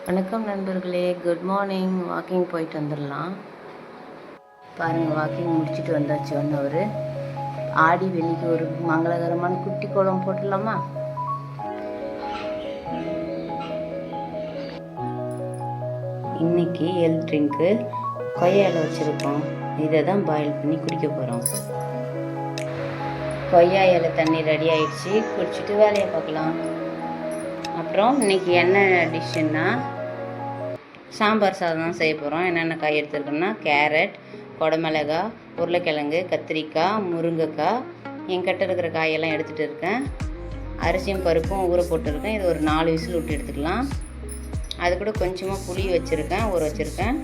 வணக்கம் நண்பர்களே, good morning. Walking போயிட்டு வந்துடலாம். பாருங்கள், வாக்கிங் முடிச்சுட்டு வந்தாச்சு. 1 ஹவர். ஆடி வெள்ளிக்கு ஒரு மங்களகரமான குட்டி கோலம் போட்டுடலாமா? இன்னைக்கு ஹெல்த் ட்ரிங்க்கு கொய்யா இலை வச்சுருக்கோம். இதை தான் பாயில் பண்ணி குடிக்க போகிறோம். கொய்யா இலை தண்ணி ரெடி ஆயிடுச்சு. குடிச்சிட்டு வேலையை பார்க்கலாம். அப்புறம் இன்றைக்கி என்ன டிஷ்ஷுன்னா சாம்பார் சாதம் தான் செய்ய போகிறோம். என்னென்ன காய் எடுத்துருக்கோன்னா கேரட், குடமிளகாய், உருளைக்கிழங்கு, கத்திரிக்காய், முருங்கைக்காய், என்கிட்ட இருக்கிற காயெல்லாம் எடுத்துகிட்டு இருக்கேன். அரிசியும் பருப்பும் ஊற போட்டுருக்கேன். இது ஒரு 4 விசில் விட்டு எடுத்துக்கலாம். அது கூட கொஞ்சமாக புளி ஊற வச்சுருக்கேன்.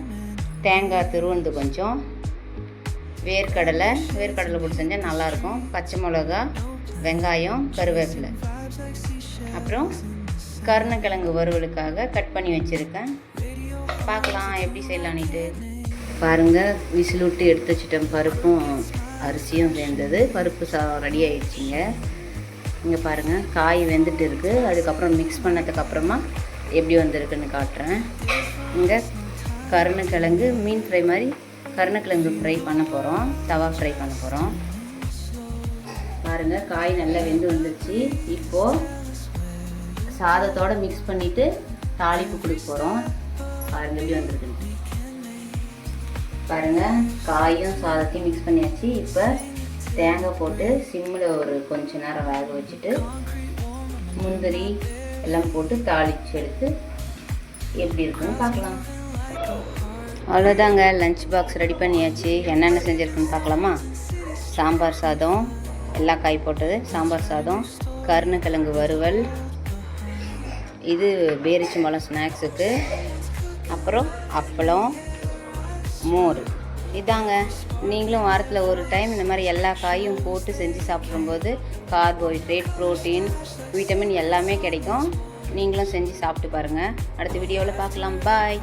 தேங்காய் துருவந்து கொஞ்சம், வேர்க்கடலை போட்டு செஞ்சால் நல்லாயிருக்கும். பச்சை மிளகா, வெங்காயம், கருவேப்பிலை, அப்புறம் கருணக்கிழங்கு வறுவலுக்காக கட் பண்ணி வச்சுருக்கேன். பார்க்கலாம் எப்படி செய்யலான்ட்டு. பாருங்கள், விசில் விட்டு எடுத்து வச்சுட்டேன். பருப்பும் அரிசியும் சேர்ந்தது. பருப்பு ரெடி ஆகிடுச்சிங்க. இங்கே பாருங்கள், காய் வெந்துட்டு இருக்குது. அதுக்கப்புறம் மிக்ஸ் பண்ணதுக்கப்புறமா எப்படி வந்திருக்குன்னு காட்டுறேன். இங்கே கருணக்கிழங்கு மீன் ஃப்ரை மாதிரி கருணக்கிழங்கு ஃப்ரை பண்ண போகிறோம். தவா ஃப்ரை பண்ண போகிறோம். பாருங்கள், காய் நல்லா வெந்து வந்துடுச்சு. இப்போது சாதத்தோடு மிக்ஸ் பண்ணிவிட்டு தாளிப்பு கொடுக்க போகிறோம். பாருங்கள் எப்படி வந்துருக்குன்னு. பாருங்கள், காயும் சாதத்தையும் மிக்ஸ் பண்ணியாச்சு. இப்போ தேங்காய் போட்டு சிம்மில் ஒரு கொஞ்ச நேரம் வேக வச்சுட்டு முந்திரி எல்லாம் போட்டு தாளித்து எடுத்து எப்படி இருக்குன்னு பார்க்கலாம். அவ்வளோதாங்க, லஞ்ச் பாக்ஸ் ரெடி பண்ணியாச்சு. என்னென்ன செஞ்சுருக்குன்னு பார்க்கலாமா? சாம்பார் சாதம், எல்லா காய் போட்டது சாம்பார் சாதம், கருணக்கிழங்கு வறுவல், இது பேரிச்சம்பழம் ஸ்நாக்ஸுக்கு, அப்புறம் அப்பளம், மோர். இதாங்க. நீங்களும் வாரத்தில் ஒரு டைம் இந்த மாதிரி எல்லா காயும் போட்டு செஞ்சு சாப்பிடும்போது கார்போஹைட்ரேட், ப்ரோட்டீன், விட்டமின் எல்லாமே கிடைக்கும். நீங்களும் செஞ்சு சாப்பிட்டு பாருங்கள். அடுத்த வீடியோவில் பார்க்கலாம். பாய்.